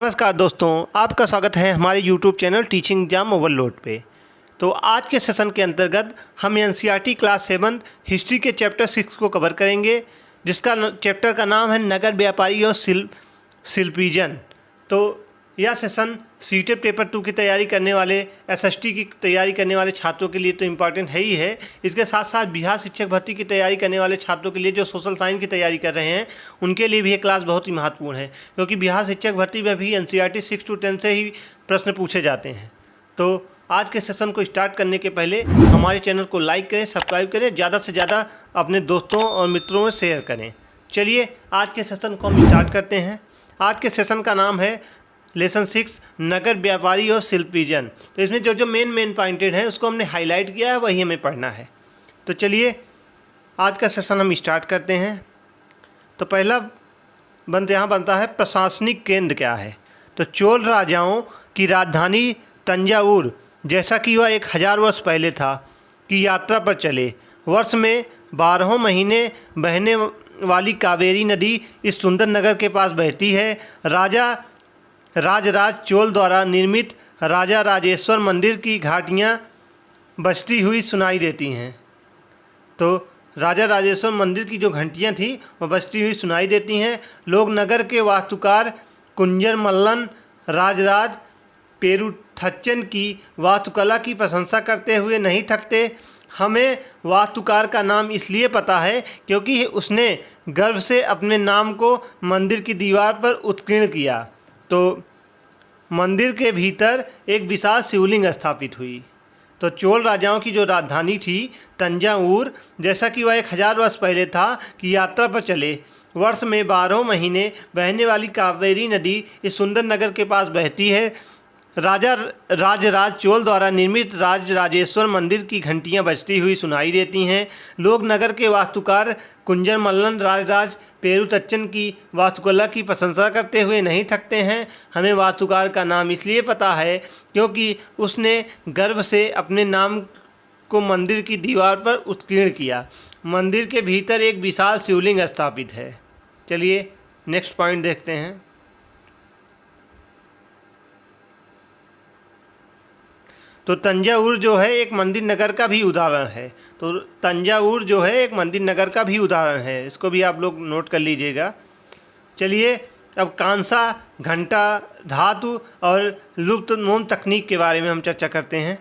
नमस्कार दोस्तों, आपका स्वागत है हमारे YouTube channel teaching exam overload पे। तो आज के सेशन के अंतर्गत हम एनसीईआरटी क्लास 7 हिस्ट्री के चैप्टर 6 को कवर करेंगे, जिसका चैप्टर का नाम है नगर व्यापारी और शिल्पीजन। तो यह सेशन सीटेट पेपर 2 की तैयारी करने वाले, एसएसटी की तैयारी करने वाले छात्रों के लिए तो इम्पॉर्टेंट है ही है। इसके साथ साथ बिहार शिक्षक भर्ती की तैयारी करने वाले छात्रों के लिए जो सोशल साइंस की तैयारी कर रहे हैं उनके लिए भी ये क्लास बहुत ही महत्वपूर्ण है, क्योंकि बिहार शिक्षक भर्ती में भी एनसीईआरटी 6 to 10 से ही प्रश्न पूछे जाते हैं। तो आज के सेशन को स्टार्ट करने के पहले हमारे चैनल को लाइक करें, सब्सक्राइब करें, ज़्यादा से ज़्यादा अपने दोस्तों और मित्रों में शेयर करें। चलिए आज के सेशन को हम स्टार्ट करते हैं। आज के सेशन का नाम है लेसन 6 नगर व्यापारी और शिल्पीजन। तो इसमें जो मेन पॉइंटेड है उसको हमने हाईलाइट किया है, वही हमें पढ़ना है। तो चलिए आज का सेशन हम स्टार्ट करते हैं। तो पहला यहाँ बनता है प्रशासनिक केंद्र क्या है। तो चोल राजाओं की राजधानी तंजावुर, जैसा कि वह 1000 वर्ष पहले था, की यात्रा पर चले। वर्ष में 12 महीने बहने वाली कावेरी नदी इस सुंदर नगर के पास बहती है। राजराज चोल द्वारा निर्मित राजा राजेश्वर मंदिर की घाटियाँ बजती हुई सुनाई देती हैं। तो राजा राजेश्वर मंदिर की जो घंटियाँ थी वह बजती हुई सुनाई देती हैं। लोग नगर के वास्तुकार कुंजर मल्लन राजराज पेरुथच्चन की वास्तुकला की प्रशंसा करते हुए नहीं थकते। हमें वास्तुकार का नाम इसलिए पता है क्योंकि उसने गर्व से अपने नाम को मंदिर की दीवार पर उत्कीर्ण किया। तो मंदिर के भीतर एक विशाल शिवलिंग स्थापित हुई। तो चोल राजाओं की जो राजधानी थी तंजावुर, जैसा कि वह 1000 वर्ष पहले था, की यात्रा पर चले। वर्ष में 12 महीने बहने वाली कावेरी नदी इस सुंदर नगर के पास बहती है। राजराज चोल द्वारा निर्मित राजराजेश्वर मंदिर की घंटियां बजती हुई सुनाई देती हैं। लोग नगर के वास्तुकार कुंजर मल्लन राजराज पेरुथच्चन की वास्तुकला की प्रशंसा करते हुए नहीं थकते हैं। हमें वास्तुकार का नाम इसलिए पता है क्योंकि उसने गर्व से अपने नाम को मंदिर की दीवार पर उत्कीर्ण किया। मंदिर के भीतर एक विशाल शिवलिंग स्थापित है। चलिए नेक्स्ट पॉइंट देखते हैं। तो तंजावुर जो है एक मंदिर नगर का भी उदाहरण है। तो तंजावुर जो है एक मंदिर नगर का भी उदाहरण है, इसको भी आप लोग नोट कर लीजिएगा। चलिए अब कांसा, घंटा, धातु और लुप्त मोम तकनीक के बारे में हम चर्चा करते हैं।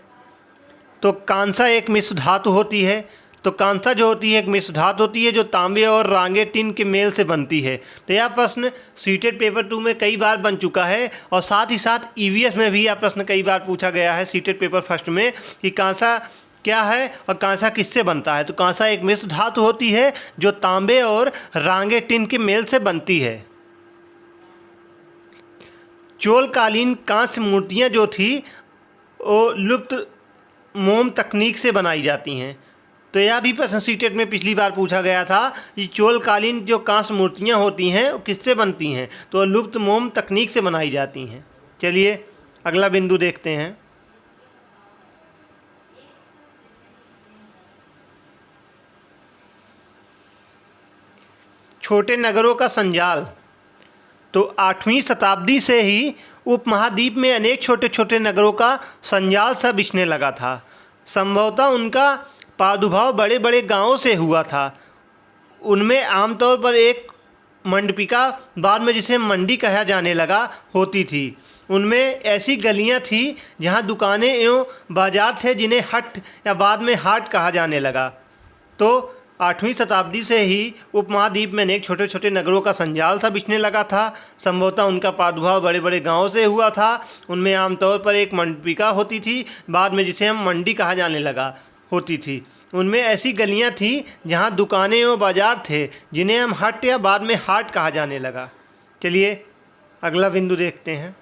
तो कांसा एक मिश्र धातु होती है। तो कांसा जो होती है एक मिश्र धातु होती है जो तांबे और रांगे टिन के मेल से बनती है। तो यह प्रश्न सीटेट पेपर 2 में कई बार बन चुका है और साथ ही साथ ईवीएस में भी यह प्रश्न कई बार पूछा गया है सीटेट पेपर फर्स्ट में कि कांसा क्या है और कांसा किससे बनता है। तो कांसा एक मिश्र धातु होती है जो तांबे और रांगे टिन के मेल से बनती है। चोलकालीन कांस्य मूर्तियाँ जो थी वो लुप्त मोम तकनीक से बनाई जाती हैं। तो यह भी प्रश्न सीटेट में पिछली बार पूछा गया था कि चोलकालीन जो कांस्य मूर्तियाँ होती हैं वो किससे बनती हैं। तो लुप्त मोम तकनीक से बनाई जाती हैं। चलिए अगला बिंदु देखते हैं। छोटे नगरों का संजाल। तो 8वीं शताब्दी से ही उपमहाद्वीप में अनेक छोटे छोटे नगरों का संजाल सा बिछने लगा था। संभवतः उनका प्रादुर्भाव बड़े बड़े गांवों से हुआ था। उनमें आमतौर पर एक मंडपिका, बाद में जिसे मंडी कहा जाने लगा, होती थी। उनमें ऐसी गलियां थी जहां दुकानें एवं बाजार थे जिन्हें हट या बाद में हाट कहा जाने लगा। तो 8वीं शताब्दी से ही उपमहाद्वीप में अनेक छोटे छोटे नगरों का संजाल सा बिछने लगा था। संभवतः उनका प्रादुर्भाव बड़े बड़े गांवों से हुआ था। उनमें आमतौर पर एक मंडपिका होती थी, बाद में जिसे हम मंडी कहा जाने लगा होती थी। उनमें ऐसी गलियां थी जहां दुकानें और बाजार थे जिन्हें हम हट या बाद में हाट कहा जाने लगा। चलिए अगला बिंदु देखते हैं।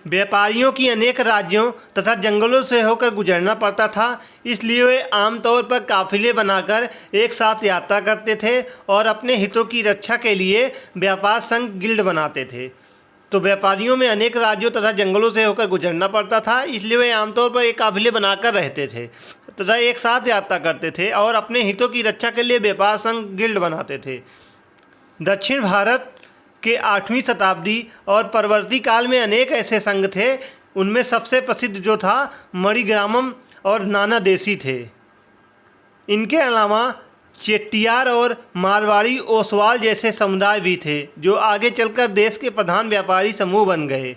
व्यापारियों की अनेक राज्यों तथा जंगलों से होकर गुजरना पड़ता था, इसलिए वे आमतौर पर काफिले बनाकर एक साथ यात्रा करते थे और अपने हितों की रक्षा के लिए व्यापार संघ गिल्ड बनाते थे। तो व्यापारियों में अनेक राज्यों तथा जंगलों से होकर गुजरना पड़ता था, इसलिए वे आमतौर पर एक काफिले बनाकर रहते थे। तथा एक साथ यात्रा करते थे और अपने हितों की रक्षा के लिए व्यापार संघ गिल्ड बनाते थे। दक्षिण भारत के 8वीं शताब्दी और परवर्ती काल में अनेक ऐसे संघ थे। उनमें सबसे प्रसिद्ध जो था मणिग्रामम और नाना देशी थे। इनके अलावा चेट्टियार और मारवाड़ी ओसवाल जैसे समुदाय भी थे जो आगे चलकर देश के प्रधान व्यापारी समूह बन गए।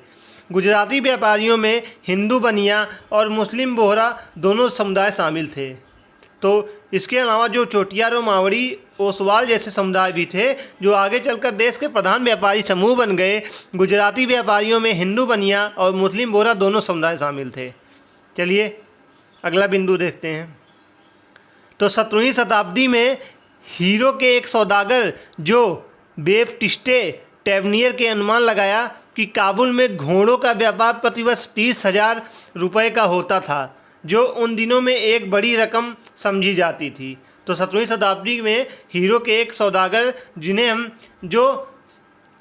गुजराती व्यापारियों में हिंदू बनिया और मुस्लिम बोहरा दोनों समुदाय शामिल थे। तो इसके अलावा जो चोटियार और मारवाड़ी ओसवाल जैसे समुदाय भी थे जो आगे चलकर देश के प्रधान व्यापारी समूह बन गए। गुजराती व्यापारियों में हिंदू बनिया और मुस्लिम बोहरा दोनों समुदाय शामिल थे। चलिए अगला बिंदु देखते हैं। तो 17वीं शताब्दी में हीरो के एक सौदागर जो बेप्टिस्टे टेवनियर के अनुमान लगाया कि काबुल में घोड़ों का व्यापार प्रतिवर्ष 30,000 रुपये का होता था, जो उन दिनों में एक बड़ी रकम समझी जाती थी। तो 17वीं शताब्दी में हीरो के एक सौदागर जो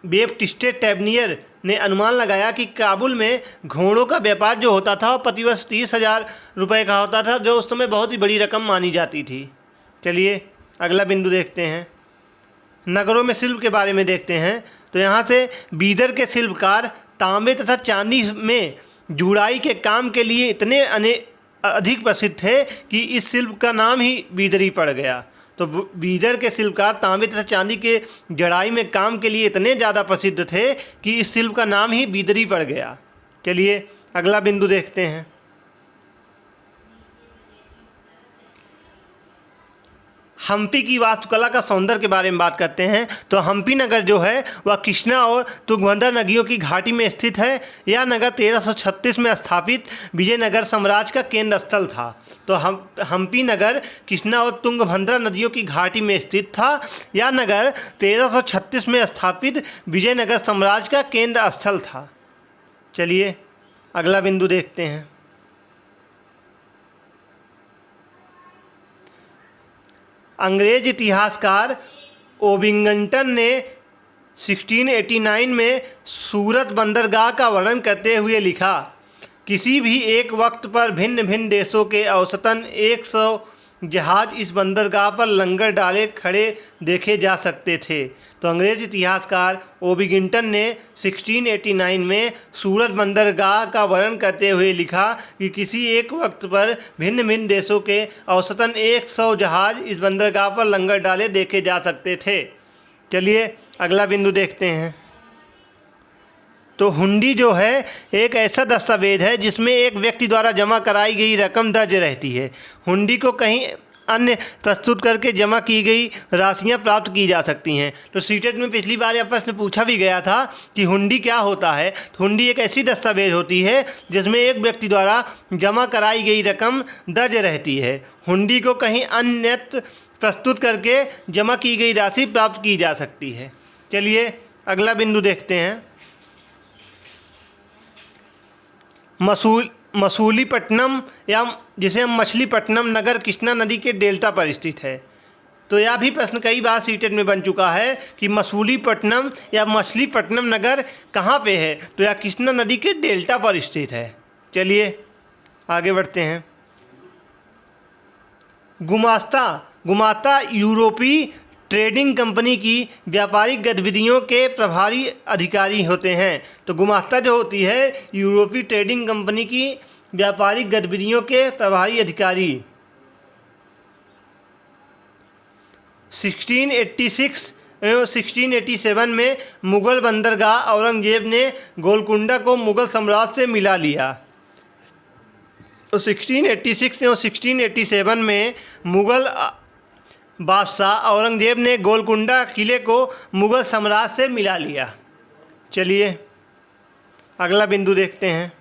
बेप्टिस्टे टेवनियर ने अनुमान लगाया कि काबुल में घोड़ों का व्यापार जो होता था वो प्रतिवर्ष 30,000 रुपये का होता था, जो उस समय बहुत ही बड़ी रकम मानी जाती थी। चलिए अगला बिंदु देखते हैं। नगरों में शिल्प के बारे में देखते हैं। तो यहाँ से बीदर के शिल्पकार तांबे तथा चांदी में जुड़ाई के काम के लिए इतने अधिक प्रसिद्ध थे कि इस शिल्प का नाम ही बीदरी पड़ गया। तो बीदर के शिल्पकार तांबे तथा चांदी के जड़ाई में काम के लिए इतने ज़्यादा प्रसिद्ध थे कि इस शिल्प का नाम ही बीदरी पड़ गया। चलिए अगला बिंदु देखते हैं। हम्पी की वास्तुकला का सौंदर्य के बारे में बात करते हैं। तो हम्पी नगर जो है वह कृष्णा और तुंगभद्रा नदियों की घाटी में स्थित है। यह नगर 1336 में स्थापित विजयनगर साम्राज्य का केंद्र स्थल था। तो हम्पी नगर कृष्णा और तुंगभद्रा नदियों की घाटी में स्थित था। यह नगर 1336 में स्थापित विजयनगर साम्राज्य का केंद्र स्थल था। चलिए अगला बिंदु देखते हैं। अंग्रेज इतिहासकार ओबिंगटन ने 1689 में सूरत बंदरगाह का वर्णन करते हुए लिखा, किसी भी एक वक्त पर भिन्न भिन्न देशों के औसतन 100 जहाज इस बंदरगाह पर लंगर डाले खड़े देखे जा सकते थे। तो अंग्रेज इतिहासकार ओबिंगटन ने 1689 में सूरत बंदरगाह का वर्णन करते हुए लिखा कि किसी एक वक्त पर भिन्न भिन्न देशों के औसतन 100 जहाज इस बंदरगाह पर लंगर डाले देखे जा सकते थे। चलिए अगला बिंदु देखते हैं। तो हुंडी जो है एक ऐसा दस्तावेज है जिसमें एक व्यक्ति द्वारा जमा कराई गई रकम दर्ज रहती है। हुंडी को कहीं अन्य प्रस्तुत करके जमा की गई राशियां प्राप्त की जा सकती हैं। तो सीटेट में पिछली बार यह प्रश्न पूछा भी गया था कि हुंडी क्या होता है। तो हुंडी एक ऐसी दस्तावेज होती है जिसमें एक व्यक्ति द्वारा जमा कराई गई रकम दर्ज रहती है। हुंडी को कहीं अन्यत्र प्रस्तुत करके जमा की गई राशि प्राप्त की जा सकती है। चलिए अगला बिंदु देखते हैं। मसूलीपट्टनम या जिसे हम मछलीपट्टनम नगर कृष्णा नदी के डेल्टा पर स्थित है। तो यह भी प्रश्न कई बार सीटेट में बन चुका है कि मसूलीपट्टनम या मछलीपट्टनम नगर कहाँ पे है। तो यह कृष्णा नदी के डेल्टा पर स्थित है। चलिए आगे बढ़ते हैं। गुमास्ता यूरोपीय ट्रेडिंग कंपनी की व्यापारिक गतिविधियों के प्रभारी अधिकारी होते हैं। तो गुमास्ता जो होती है यूरोपीय ट्रेडिंग कंपनी की व्यापारिक गतिविधियों के प्रभारी अधिकारी। 1686 एवं 1687 में मुगल बंदरगाह औरंगजेब ने गोलकुंडा को मुगल साम्राज्य से मिला लिया। तो 1686 एवं 1687 में मुगल बादशाह औरंगजेब ने गोलकुंडा किले को मुगल साम्राज्य से मिला लिया। चलिए अगला बिंदु देखते हैं।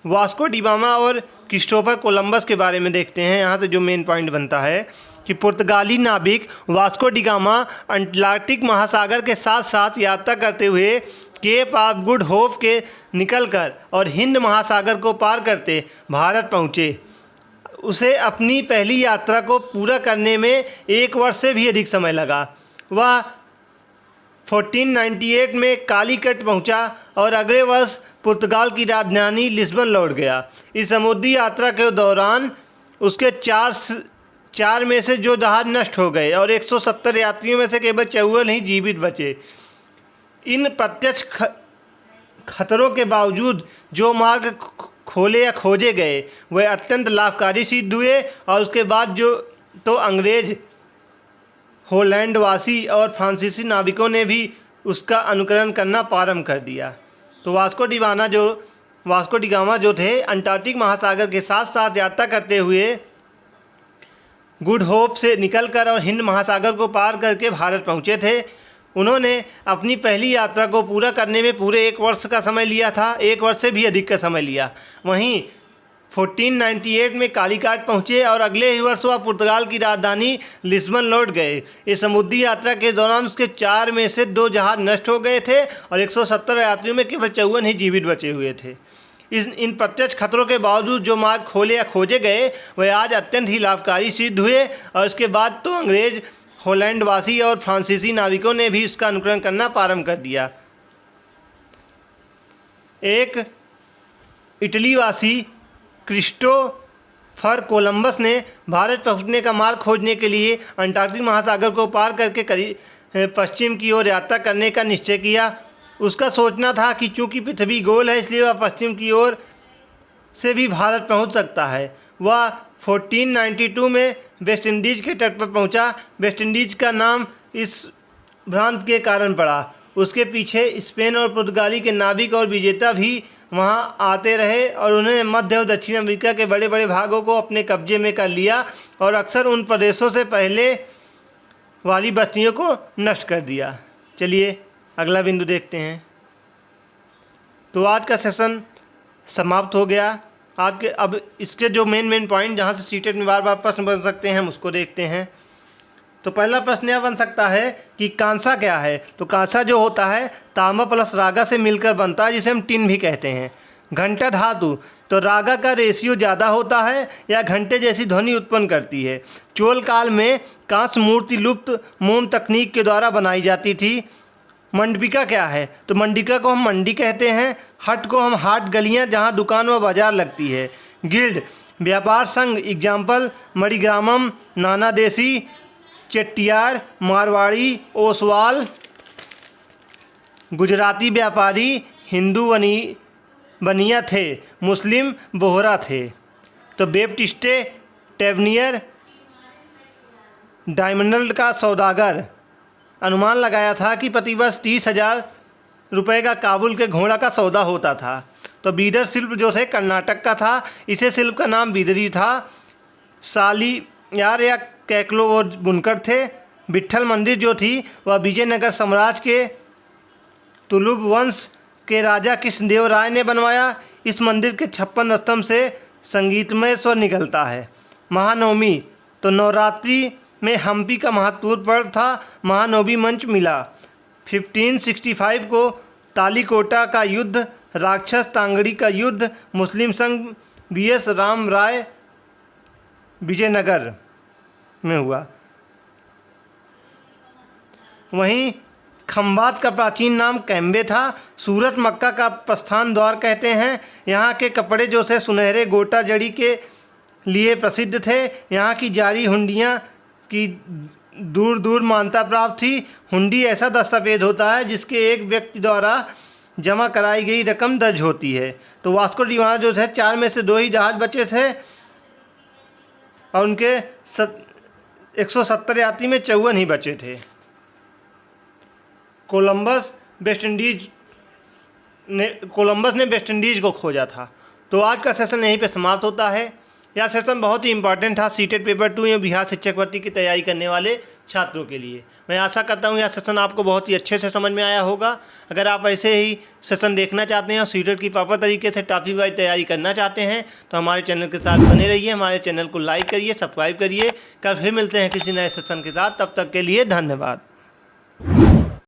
वास्को डिगामा और क्रिस्टोफर कोलंबस के बारे में देखते हैं। यहाँ से जो मेन पॉइंट बनता है कि पुर्तगाली नाविक वास्को डिगामा अटलांटिक महासागर के साथ साथ यात्रा करते हुए केप ऑफ गुड होप के निकलकर और हिंद महासागर को पार करते भारत पहुँचे। उसे अपनी पहली यात्रा को पूरा करने में 1 वर्ष से भी अधिक समय लगा। वह 1498 में कालीकट पहुंचा और अगले वर्ष पुर्तगाल की राजधानी लिस्बन लौट गया। इस समुद्री यात्रा के दौरान उसके चार में से जो जहाज नष्ट हो गए और 170 यात्रियों में से केवल 54 ही जीवित बचे। इन प्रत्यक्ष खतरों के बावजूद जो मार्ग खोले या खोजे गए वह अत्यंत लाभकारी सिद्ध हुए और उसके बाद तो अंग्रेज, होलैंडवासी और फ्रांसीसी नाविकों ने भी उसका अनुकरण करना प्रारंभ कर दिया। तो वास्को डी गामा जो थे अंटार्कटिक महासागर के साथ साथ यात्रा करते हुए गुड होप से निकलकर और हिंद महासागर को पार करके भारत पहुँचे थे। उन्होंने अपनी पहली यात्रा को पूरा करने में पूरे 1 वर्ष का समय लिया था, 1 वर्ष से भी अधिक का समय लिया। वहीं 1498 में कालीकाट पहुँचे और अगले ही वर्ष वह पुर्तगाल की राजधानी लिस्बन लौट गए। इस समुद्री यात्रा के दौरान उसके 4 में से 2 जहाज नष्ट हो गए थे और 170 यात्रियों में केवल 54 ही जीवित बचे हुए थे। इन प्रत्यक्ष खतरों के बावजूद जो मार्ग खोले या खोजे गए वह आज अत्यंत ही लाभकारी सिद्ध हुए और इसके बाद तो अंग्रेज, होलैंडवासी और फ्रांसीसी नाविकों ने भी इसका अनुकरण करना प्रारंभ कर दिया। एक इटलीवासी क्रिस्टोफर कोलंबस ने भारत पहुंचने का मार्ग खोजने के लिए अंटार्कटिक महासागर को पार करके पश्चिम की ओर यात्रा करने का निश्चय किया। उसका सोचना था कि चूंकि पृथ्वी गोल है इसलिए वह पश्चिम की ओर से भी भारत पहुंच सकता है। वह 1492 में वेस्ट इंडीज़ के तट पर पहुंचा। वेस्ट इंडीज़ का नाम इस भ्रांत के कारण पड़ा। उसके पीछे स्पेन और पुर्तगाली के नाविक और विजेता भी वहां आते रहे और उन्होंने मध्य और दक्षिण अमेरिका के बड़े बड़े भागों को अपने कब्जे में कर लिया और अक्सर उन प्रदेशों से पहले वाली बस्तियों को नष्ट कर दिया। चलिए अगला बिंदु देखते हैं। तो आज का सेशन समाप्त हो गया। अब इसके जो मेन पॉइंट जहाँ से सीटेट में बार बार प्रश्न बन सकते हैं हम उसको देखते हैं। तो पहला प्रश्न यह बन सकता है कि कांसा क्या है। तो कांसा जो होता है तांबा प्लस रागा से मिलकर बनता है, जिसे हम टिन भी कहते हैं। घंटा धातु, तो रागा का रेशियो ज़्यादा होता है या घंटे जैसी ध्वनि उत्पन्न करती है। चोल काल में कांस्य मूर्ति लुप्त मोम तकनीक के द्वारा बनाई जाती थी। मंडपिका क्या है। तो मंडिका को हम मंडी कहते हैं। हट को हम हाट, गलियां जहां दुकान व बाजार लगती है। गिल्ड व्यापार संघ, एग्जाम्पल मणिग्रामम, नाना देसी, चेट्टियार, मारवाड़ी, ओसवाल। गुजराती व्यापारी हिंदू बनिया थे, मुस्लिम बोहरा थे। तो बेप्टिस्टे टेवनियर डायमंड का सौदागर अनुमान लगाया था कि प्रतिवर्ष 30,000 रुपये का काबुल के घोड़ा का सौदा होता था। तो बीदर शिल्प जो थे कर्नाटक का था, इसे शिल्प का नाम बीदरी था। सालियार या कैकलो वो बुनकर थे। विट्ठल मंदिर जो थी वह विजयनगर साम्राज्य के तुलुब वंश के राजा कृष्णदेव राय ने बनवाया। इस मंदिर के 56 स्तंभ से संगीतमय स्वर निकलता है। महानवमी, तो नवरात्रि में हम्पी का महत्वपूर्ण पर्व था। महानवमी मंच मिला। 1565 को तालीकोटा का युद्ध, राक्षस तांगड़ी का युद्ध, मुस्लिम संघ बीएस राम राय विजयनगर में हुआ। वहीं खंबात का प्राचीन नाम कैम्बे था। सूरत मक्का का प्रस्थान द्वार कहते हैं। यहाँ के कपड़े जो थे सुनहरे गोटा जड़ी के लिए प्रसिद्ध थे। यहाँ की जारी हुंडियाँ की दूर दूर मान्यता प्राप्त थी। हुंडी ऐसा दस्तावेज होता है जिसके एक व्यक्ति द्वारा जमा कराई गई रकम दर्ज होती है। तो वास्को डी गामा जो थे 4 में से 2 ही जहाज बचे थे और उनके 170 यात्री में 54 ही बचे थे। कोलंबस ने वेस्ट इंडीज़ को खोजा था। तो आज का सेशन यहीं पे समाप्त होता है। यह सेशन बहुत ही इंपॉर्टेंट था सीटेट पेपर 2 या बिहार शिक्षक भर्ती की तैयारी करने वाले छात्रों के लिए। मैं आशा करता हूँ यह सेशन आपको बहुत ही अच्छे से समझ में आया होगा। अगर आप ऐसे ही सेशन देखना चाहते हैं और सीटेट की प्रॉपर तरीके से टॉपिक वाइज तैयारी करना चाहते हैं तो हमारे चैनल के साथ बने रहिए। हमारे चैनल को लाइक करिए, सब्सक्राइब करिए। कल फिर मिलते हैं किसी नए सेशन के साथ। तब तक के लिए धन्यवाद।